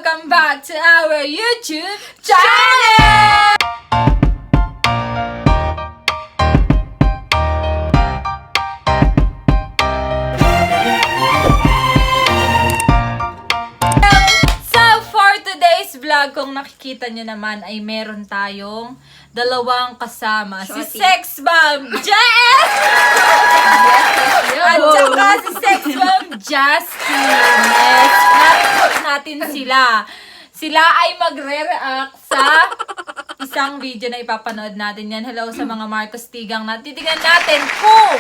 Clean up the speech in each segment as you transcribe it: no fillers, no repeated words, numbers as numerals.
Welcome back to our YouTube channel! So for today's vlog, kung nakikita nyo naman ay meron tayong dalawang kasama. Si Sex Bomb Jess! At saka si Sex Bomb Justin. Yes, narito natin sila. Sila ay magre-react sa isang video na ipapanood natin yan. Hello sa mga MarcusTOmegle na titignan natin kung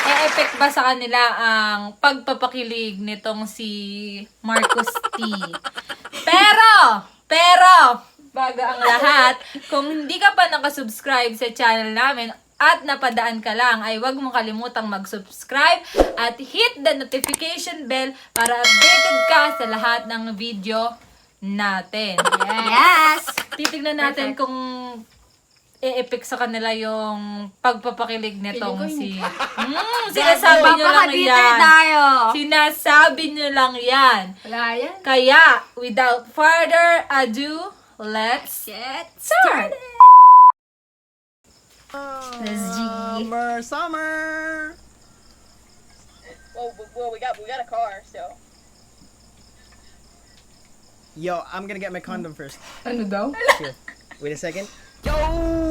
e-effect ba sa kanila ang pagpapakilig nitong si Marcus T. Pero, bago ang lahat, kung hindi ka pa nakasubscribe sa channel namin at napadaan ka lang, ay huwag mong kalimutang mag-subscribe at hit the notification bell para updated ka sa lahat ng video natin. Yes! Titignan natin kung e-epic sa kanila yung pagpapakilig nitong si... sinasabi nyo lang yan. Sinasabi nyo lang yan. Wala yan. Kaya, without further ado, let's Get start! Summer. Well, we got a car, so. Yo, I'm gonna get my condom first. Ano daw? Here. Wait a second. Yo,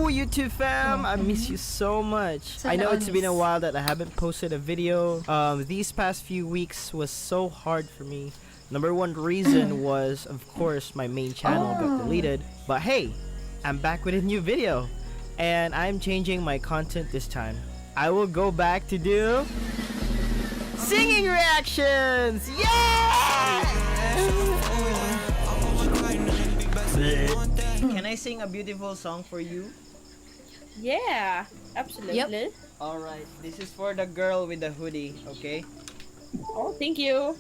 YouTube fam! I miss you so much. I know it's been a while that I haven't posted a video. These past few weeks was so hard for me. Number one reason was, of course, my main channel got deleted. But hey, I'm back with a new video. And I'm changing my content this time. I will go back to do singing reactions! Yeah! Can I sing a beautiful song for you? Yeah, absolutely. Yep. Alright, this is for the girl with the hoodie, okay? Oh, thank you.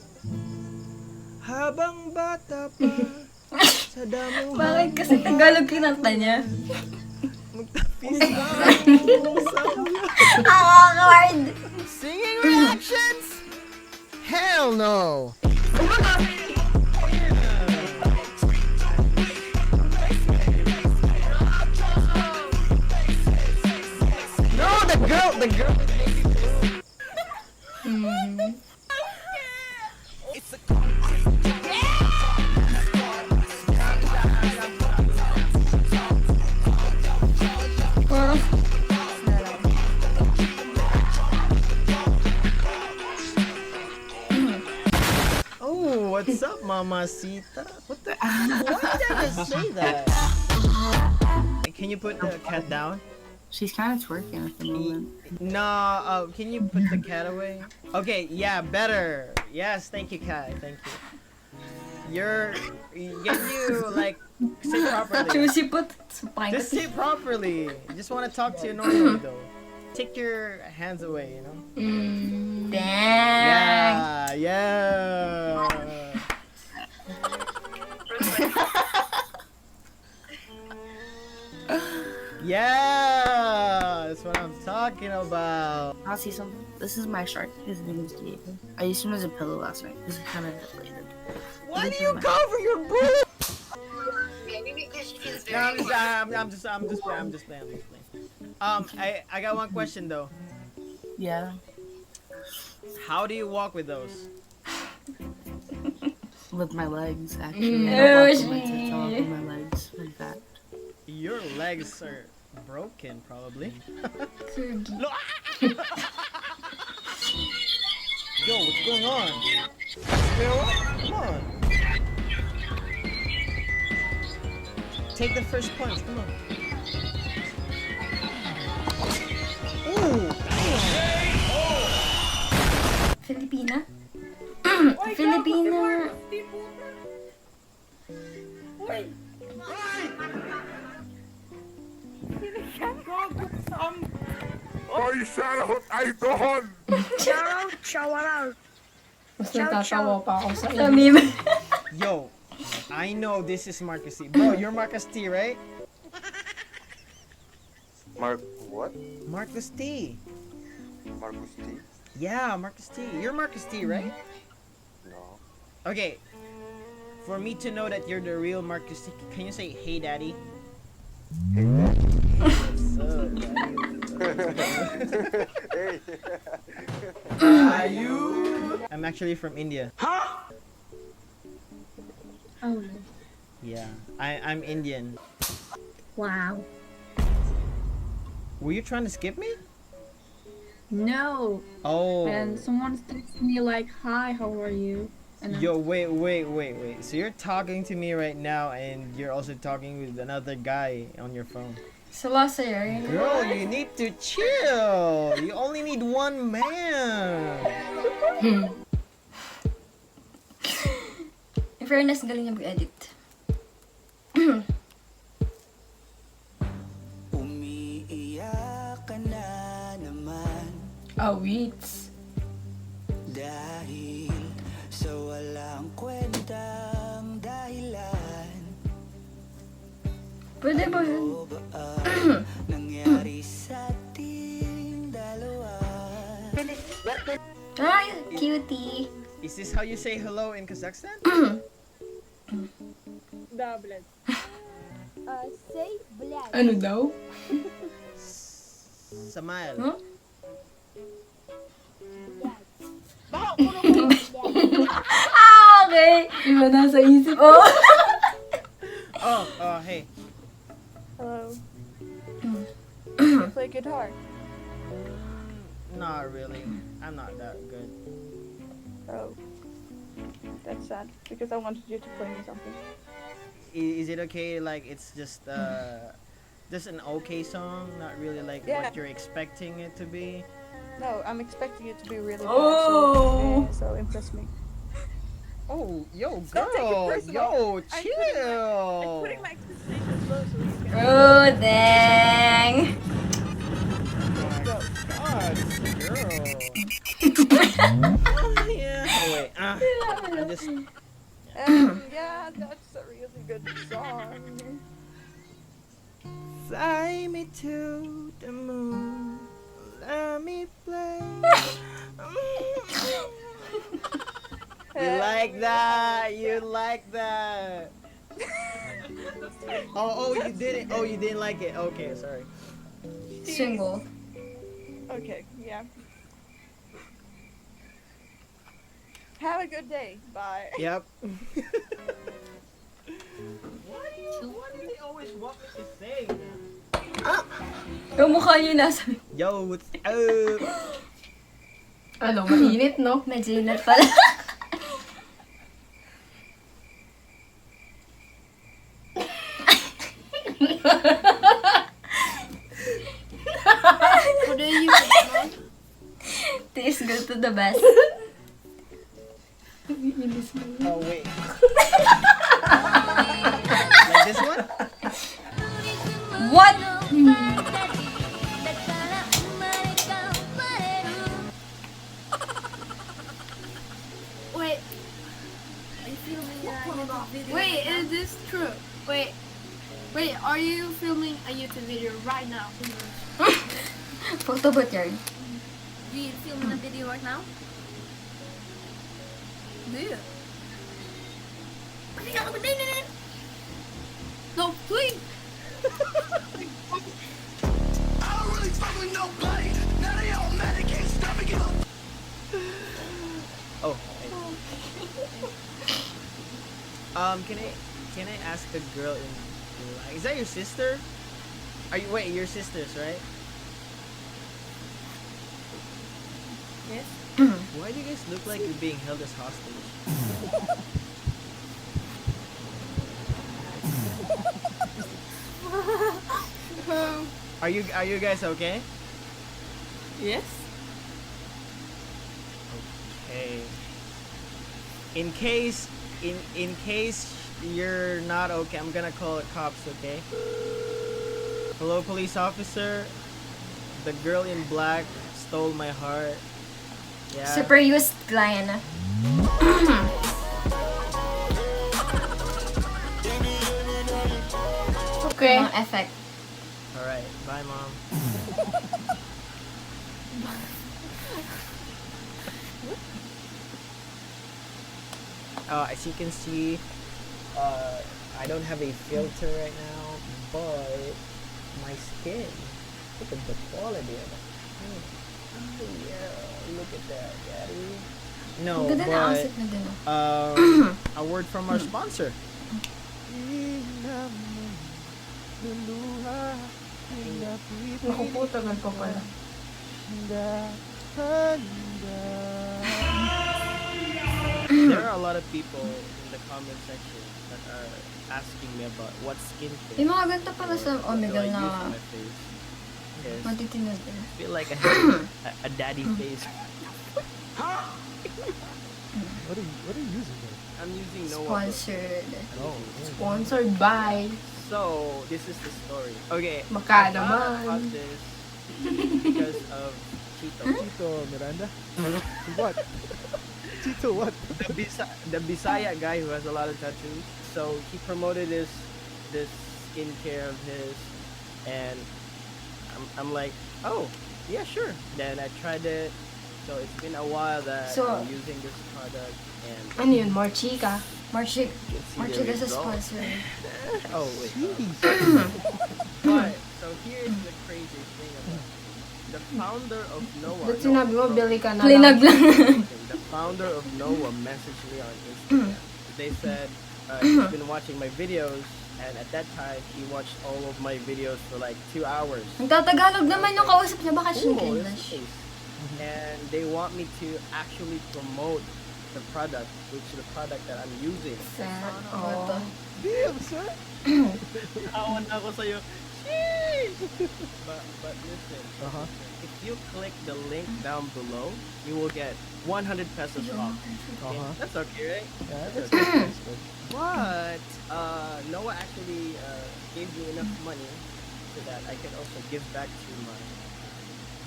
Habang bata pa sa damuhan. Bakit kasi Tagalog kinanta niya? Magtapis na Awkward! singing reactions? Hell no! No, the girl. Oh, what's up, Mamacita? What the? Why did I just say that? Can you put the cat down? She's kind of twerking at the moment. No, can you put the cat away? Okay, yeah, better. Yes, thank you, cat. Thank you. Can you like say properly? Choosy put. Just say properly. I just want to talk to you normally though. Take your hands away, you know. Dang! Yeah. Yeah, that's what I'm talking about. I'll see something. This is my shark. His name is Diego. I used him as a pillow last night. This is kind of deflated. Why do you cover your boob? Maybe because she feels No, very I'm just playing. I got one question though. Yeah. How do you walk with those? With my legs, actually. I don't walk with my tits, I walk with my legs. In fact. Your legs are broken, probably. Kurgi. No. Yo, what's going on? Come on. Take the first punch. Come on. Ooh. Filipina? Filipina. Hoy, shoutout idol! Mas natatawa pa ako sa meme. Yo, I know this is Marcus T. Bro, you're Marcus T, right? What? Marcus T. Marcus T? Yeah, Marcus T. You're Marcus T, right? No. Okay. For me to know that you're the real Marcus, can you say, "Hey, Daddy"? What's up, Daddy? Hey. I'm actually from India. Oh, Yeah, I'm Indian. wow. Were you trying to skip me? No. Oh. And someone texted me like, "Hi, how are you?" And Yo, wait. So you're talking to me right now, and you're also talking with another guy on your phone. Sala sa'yo. Yun. Girl, you need to chill. You only need one man. in fairness, galing niya mag-edit. Umiiyak ka na naman Awits. dahil sa walang kwentang dahilan. Pwede ba yun? O ba ang nangyari sa ating dalawa? Ay, cutie. Is this how you say hello in Kazakhstan? Да, блядь. Ano daw? Samael. Huh? Okay. Iba nasa isip ko. Oh, hey. Hello. You play guitar. Not really. I'm not that good. Oh. That's sad, because I wanted you to play me something. Is it okay? Like it's just an okay song, not really like Yeah. what you're expecting it to be. No, I'm expecting it to be really Oh. bad, so impress me. Oh, yo, Don't take it girl, personal. yo, I'm chill. putting my expectations low so you can Oh, dang. go. God, girl. Oh, yeah. Oh, wait. I just. Yeah, that's a really good song. Fly me to the moon. Let me play. You like that? You like that? Oh, you didn't. Oh, you didn't like it. Okay, sorry. Single. Okay, yeah. Have a good day. Bye. Yep. What do they always want me to say? Yung mukha niyo nasa... Yo, what's up? Ano, mainit, no? Medyo inat pala. What are you doing? Taste good to the best. Oh, wait. Like this one? What? Wait. Are you filming a YouTube video? Wait, is this true? Wait, are you filming a YouTube video right now? Photo ba yun? Do you film a video right now? Do you? No, please! Oh. Hey. Can I ask the girl in black? Is that your sister? Are you wait? Your sisters, right? Yes. Why do you guys look like you're being held as hostage? Are you guys okay? Yes. Okay. In case you're not okay, I'm gonna call the cops, okay? Hello, police officer. The girl in black stole my heart. Yeah. Super used client na. Okay. Mga effect. Alright, bye mom. As you can see, I don't have a filter right now, but my skin, look at the quality of it. Oh yeah, look at that, daddy. No, Ganda na but outfit na din. a word from our sponsor. Naku po, tagal pa pala. There are a lot of people in the comment section that are asking me about what skincare Yung mga ganito pala sa do I Omegle use na on my face. Yes, matitinod din. I feel like I have a daddy face. What are you using there? I'm using no Sponsored. Sponsored by. So this is the story. Okay. Baka I thought naman. about this because of Chito. Tito Miranda? What? Tito what? The Bisaya guy who has a lot of tattoos. So he promoted this skincare of his, and I'm like, oh yeah, sure. Then I tried it. So it's been a while that So- I'm using this product, and Ano yun? More chika? Marchik. you can see Marchik the is a result. sponsor. Oh wait. But so here's the crazy thing about it. The founder of Noah. Ba't sinabi mo, Billy ka na Plinag lang. The founder of Noah messaged me on Instagram. They said he's been watching my videos, and at that time he watched all of my videos for like 2 hours. Nagtatagalog naman yung kausap niya. Baka siya Oh, English. that's nice. And they want me to actually promote the product, which is the product that I'm using. Oh. Damn, sir. Awan ako sa'yo. Sheesh! But listen, Uh-huh. if you click the link down below, you will get 100 pesos off. Okay? Uh-huh. That's okay, right? Yeah, That's that's okay. good. But Noah actually gave me enough money so that I can also give back to my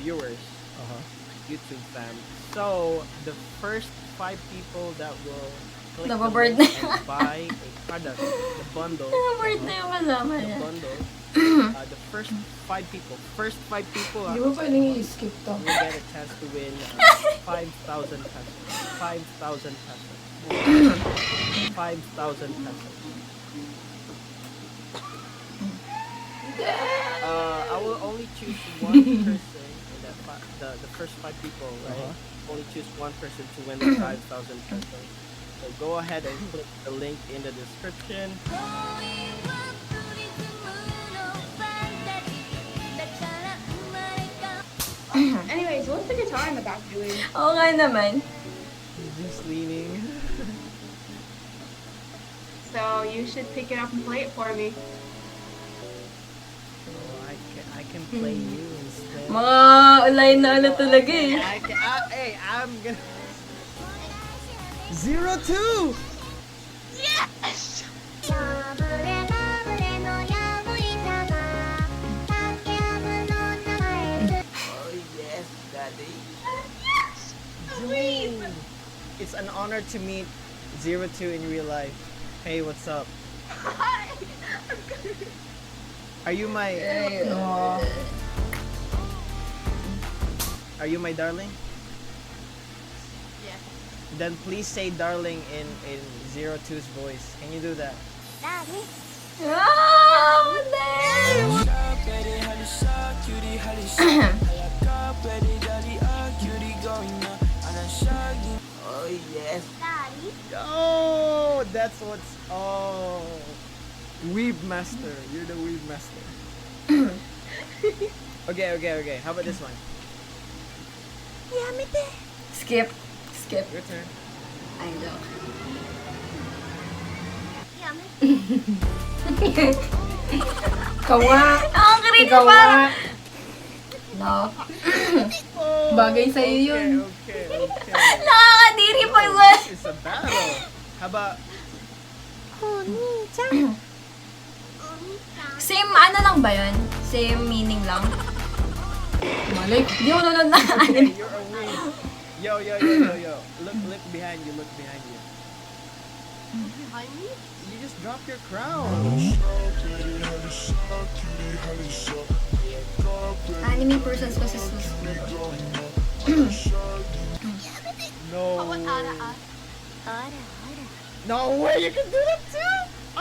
viewers, Uh-huh. YouTube fam. So the first 5 people that will click the Nababird link na. and buy a product, the bundle, Word na yung kasama the niya. bundle, the first 5 people Di ba pwedeng i-skip to? will get a chance to win 5,000 pesos. 5,000 pesos. 5,000 pesos. I will only choose one person in the first 5 people, right? Only choose one person to win the 5,000 pesos. So go ahead and click the link in the description. Anyways, what's the guitar in the back doing? Oo nga naman. Just leaning. So you should pick it up and play it for me. Oh, I can play you instead. Mga ulay na ano talaga eh. Hey, I'm gonna 02. Oh yes, daddy. Dude, it's an honor to meet 02 in real life. Hey, what's up? Are you my Are you my darling? Yeah. Then please say darling in 02's voice. Can you do that? Ah, Oh yes. Oh, that's what's Weeb master. You're the weeb master. Okay. How about this one? Skip. Skip. Your turn. Ay, joke. Ikaw nga. Ang creepy Ikaw nga. parang. No. Bagay sa'yo yun. Okay. Nakakadiri pa yun. It's a battle. How about Same ano lang ba yun? Same meaning lang? Malik. Hindi ko nunod na okay, you're a weeb. Yo. Look behind you. Behind me? You just dropped your crown. Anime persons kasi sus. No. What ara? No way, you can do that too?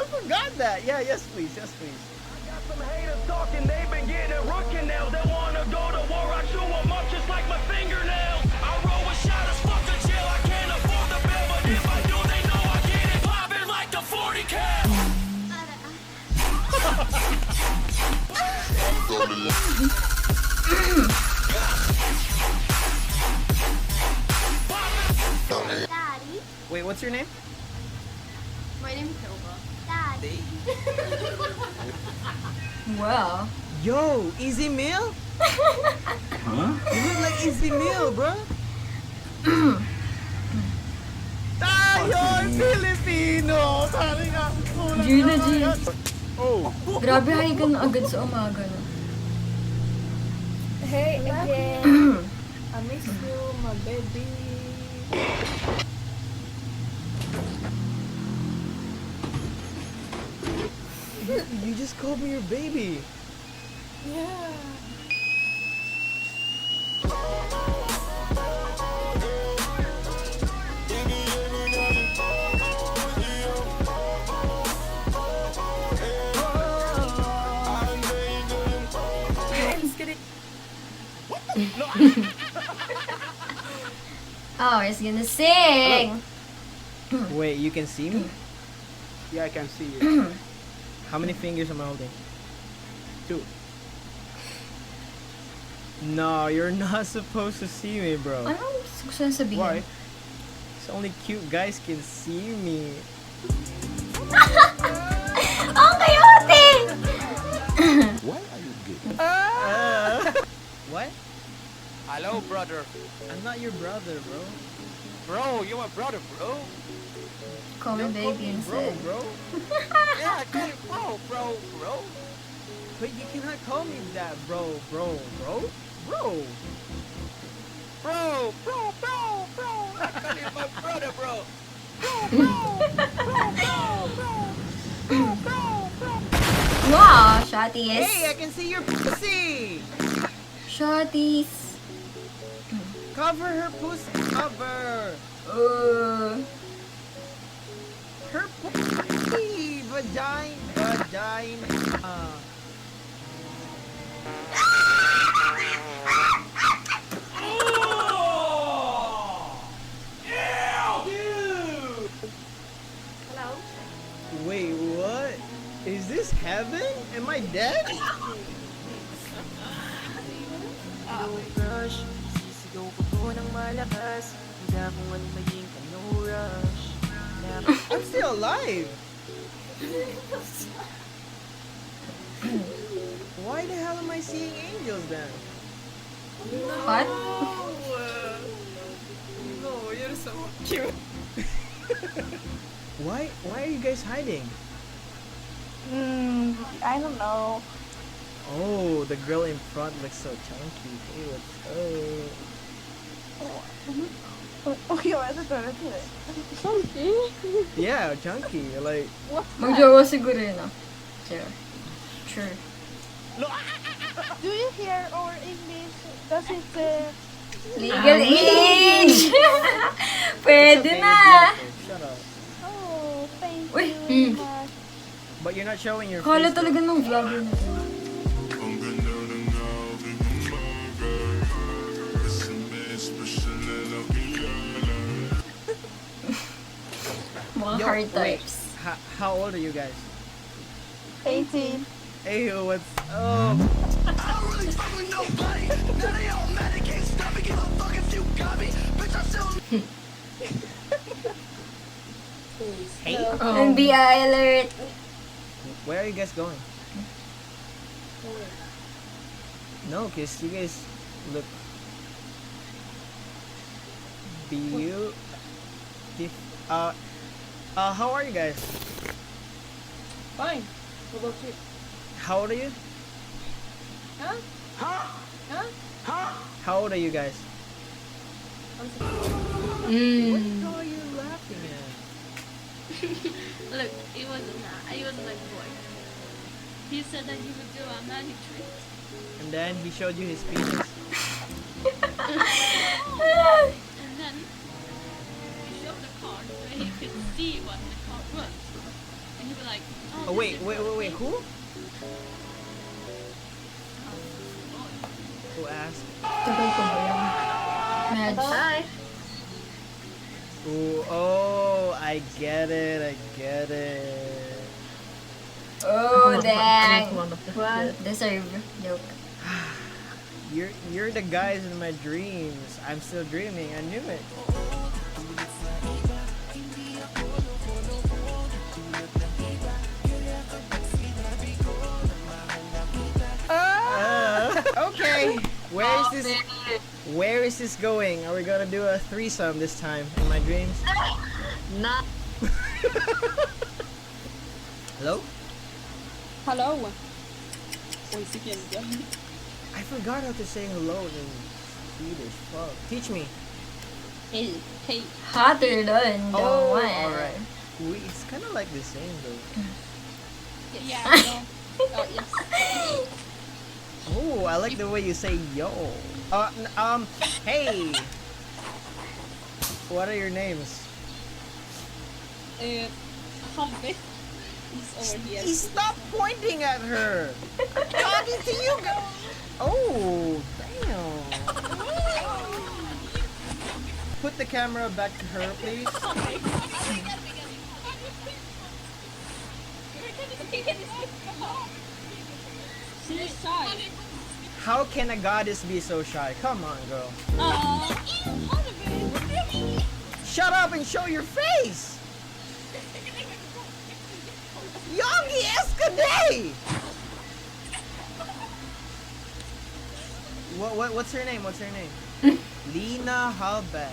forgot that. Yeah, yes please, yes please. Some haters talking, they've been getting rookie nails. They wanna go to war, I chew them up just like my fingernails. I roll with shot as fuck a jail, I can't afford the bill, but if I do, they know I get it poppin' like the 40 cal. Daddy? Wait, what's your name? My name is Hilda. Daddy? Wow. Yo, Easy Meal? Huh? You look like Easy Meal, bro. Tayo'y Filipino! Sabi nga, Gina G. Oh, Grabe, hay ka na agad sa umaga, no? Hey again. I miss you, my baby. you just called me your baby. Yeah. Oh, he's gonna sing. Wait, you can see me? Yeah, I can see you. How many fingers am I holding? 2. No, you're not supposed to see me, bro. Anong gusto na sabihin? Why? It's only cute guys can see me. Ang kayote! Why are you gay? What? Hello, brother. I'm not your brother, bro. Bro, you're my brother, bro. Call me Don't call baby me bro, instead. bro. Yeah, I call you bro. But you cannot call me that, bro. Bro. I call you my brother, bro. Wow, shotties. Hey, I can see your pussy. Shotties. Cover her pussy. Cover. Her pussy. Vagina. Hello? Wait, what? Is this heaven? Am I dead? Rush, sisigaw ko po ng malakas. Hindi akong maging rush. I'm still alive. Why the hell am I seeing angels then? What? No, you're so cute. Why are you guys hiding? I don't know. Oh, the girl in front looks so chunky. Hey, what's up? Oh, you are the Chunky? Yeah, chunky. Like, Magjowa siguro yun, ah. Sure. Do you hear our English? Does it Legal age! Pwede okay, na! beautiful. Shut up. Oh, thank Uy, you much. But you're not showing your Kala face. talaga ng vlogger na to. Mga Yo, hard wait. types. How old are you guys? 18. Hey, what's up? I don't really fuck with nobody. Now they all mad, they can't stop me. Give a fuck if you got me. Bitch, I still. Hey. NBI alert! Where are you guys going? No, cause you guys look beautiful. How are you guys? Fine. What about you? How old are you? How old are you guys? What are you laughing at? Look, it wasn't that. I wasn't like boy. He said that he would do a manicure. And then he showed you his penis. And then he showed the card so he could see what the card was. And he was like, Oh wait, who? Who asked? Tagal ko ba yun? Medj. Hi. Ooh, oh, I get it. Oh, dang. What? Deserve. Joke. You're the guys in my dreams. I'm still dreaming. I knew it. Okay. Where is this going? Are we gonna do a threesome this time in my dreams? Nah. Hello? Hello. I forgot how to say hello in Swedish. Fuck. Teach me. Hey. Hotter dun. Oh, Don't alright. It's kind of like the same though. Yeah. No. Oh, yes. Oh, I like the way you say yo. Hey. What are your names? Humpy. He's over here. Stop pointing at her. Talking to you. Oh, damn. Put the camera back to her, please. She's shy. How can a goddess be so shy? Come on, girl. Shut up and show your face. Yogi Escade! What's her name? Lena Halbag.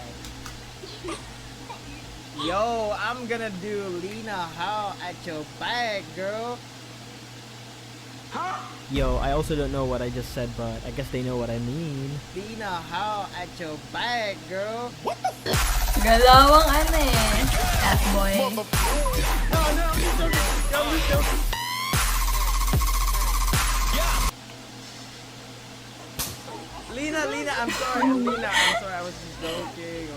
Yo, I'm gonna do Lena How at your bag, girl. Yo, I also don't know what I just said, but I guess they know what I mean. Lena How at your bag, girl. Galawang ano eh. F-boy. Lena, I'm sorry. Lena, I'm sorry. I was just joking.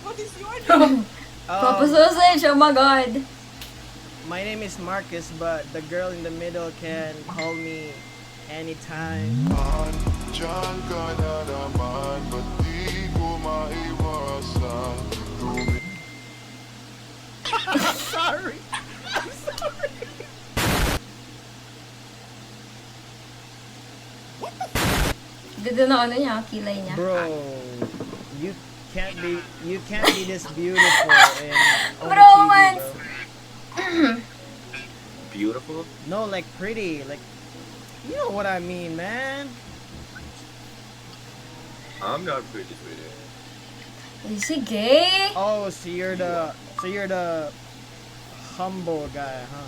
What is your name? Papasausage, oh my god. My name is Marcus, but the girl in the middle can call me anytime. I'm sorry. Ganda na ano niya, kilay niya. Bro, you can't be this beautiful and on Bro, TV, once. bro. Beautiful? No, like pretty, like you know what I mean, man. I'm not pretty, sweetie. Is he gay? Oh, so you're the humble guy, huh?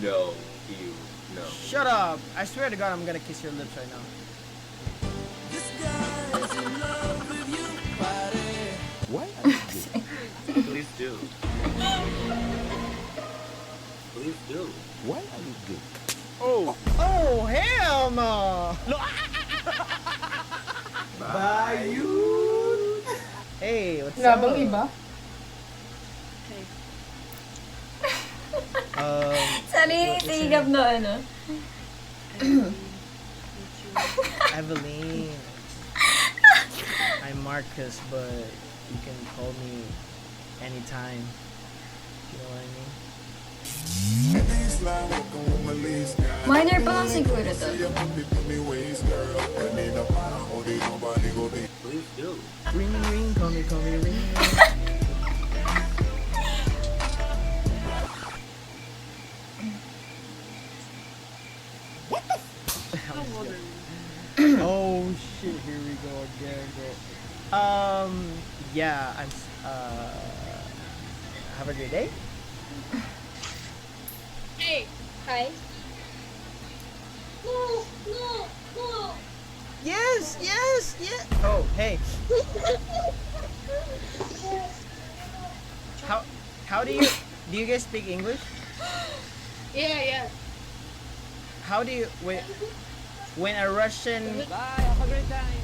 No, you, no. Shut up! I swear to God, I'm gonna kiss your lips right now. Why are you gay? Please do. Please do. Why are you gay? Oh, hell no! Bye, you. Hey, what's up? iba? Sarili sigap na ano. Evelyn. I'm Marcus, but you can call me anytime. You know what I mean? Minor pa lang siguro to. Please do. Ring, ring, call me, ring. Oh shit, here we go again, bro. Yeah, have a great day. Hey. Hi. No. Yes. Oh, hey. How do you guys speak English? Yeah. How do you when a Russian Bye, have a great time.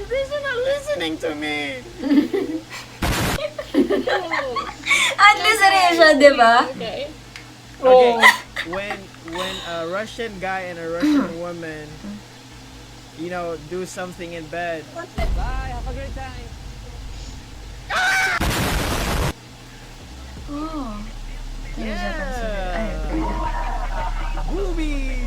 They're not listening to me. At least rin siya Diba? Okay. Okay, when a Russian guy and a Russian woman, you know, do something in bed. Bye, have a great time. Oh. Yeah. Booby.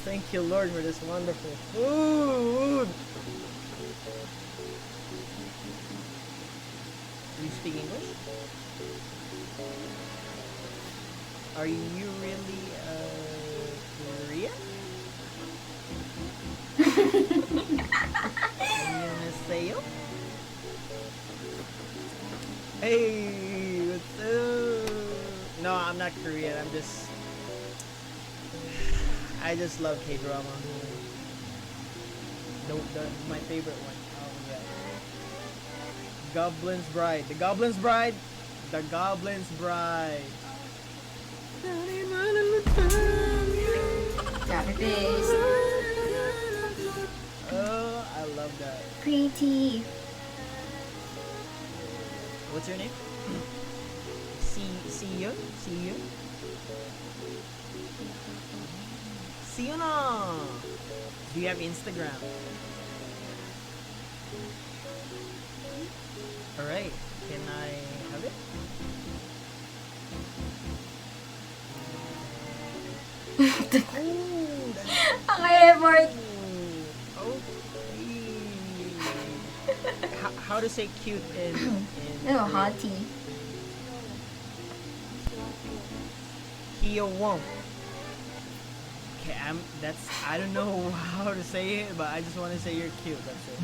Thank you, Lord, for this wonderful food. You speak English? Are you really Korean? 안녕하세요? Hey, what's up? No, I'm not Korean. I just love K-drama. My favorite one. Oh yeah. Goblin's Bride. The Goblin's Bride. The Goblin's Bride. Copy paste. Oh, I love that. Pretty. What's your name? See you? See you na. Do you have Instagram? Alright, can I have it? Ang effort. Okay. How to say cute in No, Korean? hottie. Hiyowong. Okay, I don't know how to say it, but I just want to say you're cute. That's it.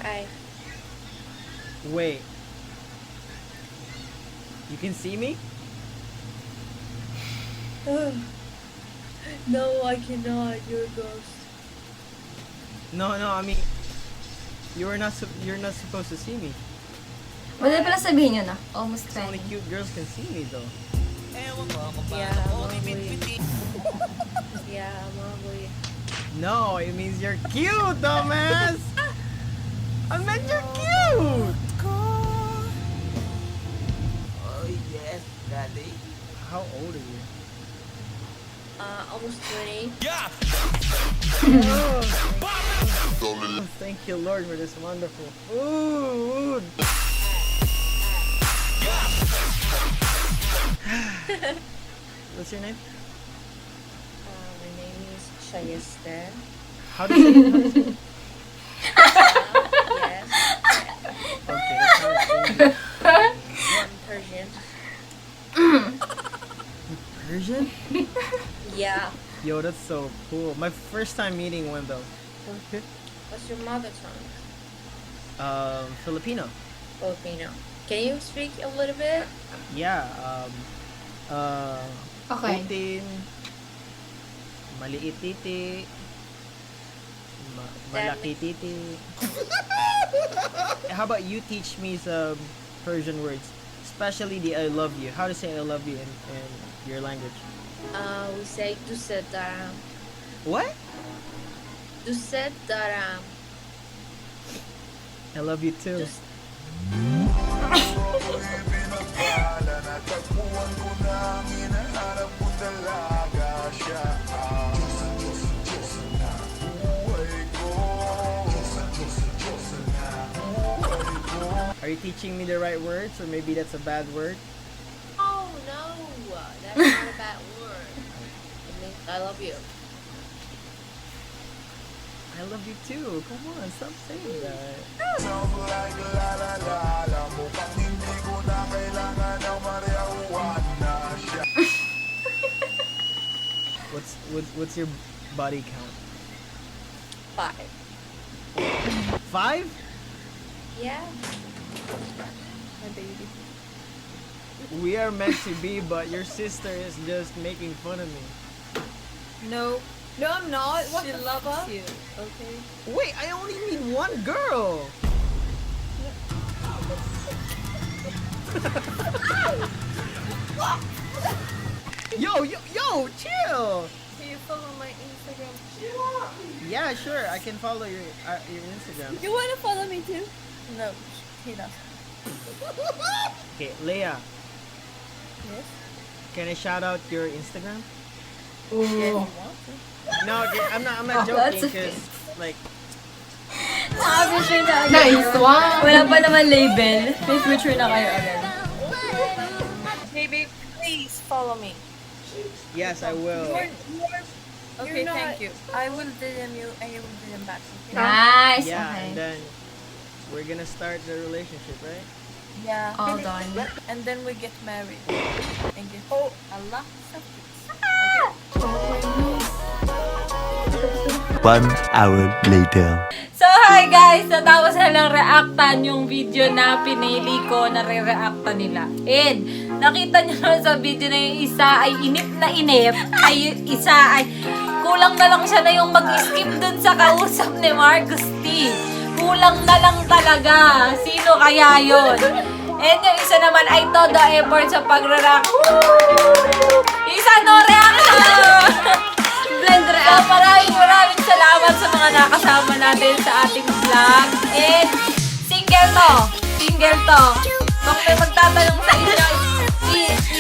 Hi. Wait. You can see me? No, I cannot. You're a ghost. No, I mean, you're not supposed to see me. Wala pala sabihin yun Almost Only 20. cute girls can see me though. Yeah, Maboy. Yeah, Maboy. No, it means you're cute, dumbass. I meant you're cute. Oh yes, daddy. How old are you? Almost 20. Oh, thank you, Lord, for this wonderful food. What's your name? My name is Shayeste. How do you say it? Yes. Okay, that's not English. One Persian. Persian? Yeah. Yo, that's so cool. My first time meeting one though. What's your mother tongue? Filipino. Filipino. Can you speak a little bit? Yeah, Okay. Putin, maliit titi, malaki titi. How about you teach me some Persian words, especially the I love you. How to say I love you in your language? We say Duset Daram. What? Duset Daram. I love you too. Are you teaching me the right words, or maybe that's a bad word? Oh no, that's not a bad word. It means I love you. I love you too. Come on, stop saying that. What's your body count? 5. 5? Yeah. My baby. We are meant to be, but your sister is just making fun of me. No. No, I'm not. What She the loves fuck? you. Okay. Wait, I only need one girl. Yo, chill. Can you follow my Instagram? Yeah, sure. I can follow your Instagram. You wanna follow me too? No, he doesn't. Okay, Leia, Yes? can I shout out your Instagram? Yes, you want to. No, okay, I'm not Oh, that's joking, okay. cause like Naka-feature na agad. Nice one. Wala pa naman label. May feature na kayo agad. Hey babe, please follow me. yes, I will. Okay, You're not- thank you. I will DM you and you will DM back. Okay? Nice. Yeah, Okay. and then we're gonna start the relationship, right? Yeah. All done. And then we get married and get a lot of kids. 1 hour later. So, hi guys! Natapos na lang reactan yung video na pinili ko na re-reactan nila. And, nakita nyo naman sa video na yung isa ay inip na inip, ay yung isa ay kulang na lang siya na yung mag-skip dun sa kausap ni Marcust. Kulang na lang talaga. Sino kaya yun? And yung isa naman ay todo effort sa pag-react. Isa no reaction! Blend react. Maraming salamat sa mga nakasama natin sa ating vlog. And single to. Kung may magtatanong sa inyo,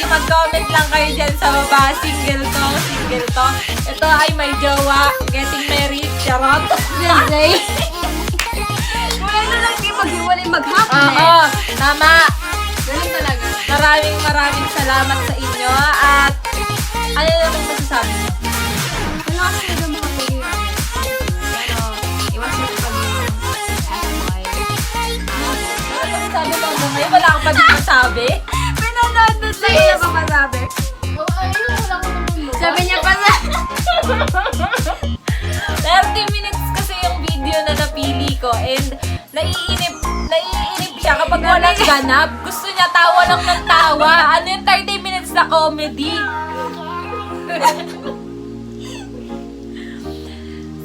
mag-comment lang kayo dyan sa baba. Single to. Ito ay may jowa. Getting married. Charot. Bujay. Wala na lang di maghiwalay maghapon Oo, tama. Ganun talaga. Maraming salamat sa inyo. At ano naman masasabi niyo? Wala kasi na mga paghiwalay. Pero, iwas mo yung paghiwalay. Ano masasabi mo hanggang ngayon? Wala kang pa din masabi? Pinanood na sa'yo na ba masabi? Sabi niya pa sa... 30 minutes kasi yung video na napili ko. And naiinip siya kapag walang ganap. Gusto niya tawa lang ng tawa. Ano yung 30 minutes na comedy?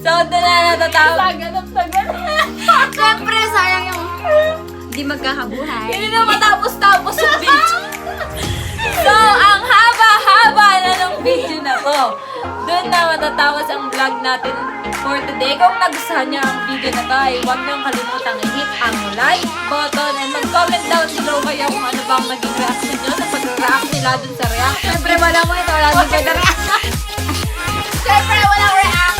So, doon na natatawa. Siyempre, sayang yung... Hindi magkakabuhay. Hindi na matapos-tapos yung video. So, ang haba-haba na ng video na to. Doon na matatapos ang vlog natin for today. Kung nagustuhan niyo ang video na to, ay huwag niyong kalimutang i-hit ang like button and mag-comment down below kayo kung ano bang naging reaction niyo sa pag-react nila dun sa reaction. Siyempre, wala mo ito. Wala mo ito. Siyempre, walang react.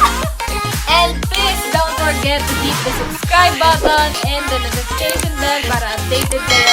And please don't forget to hit the subscribe button and the notification bell para updated kayo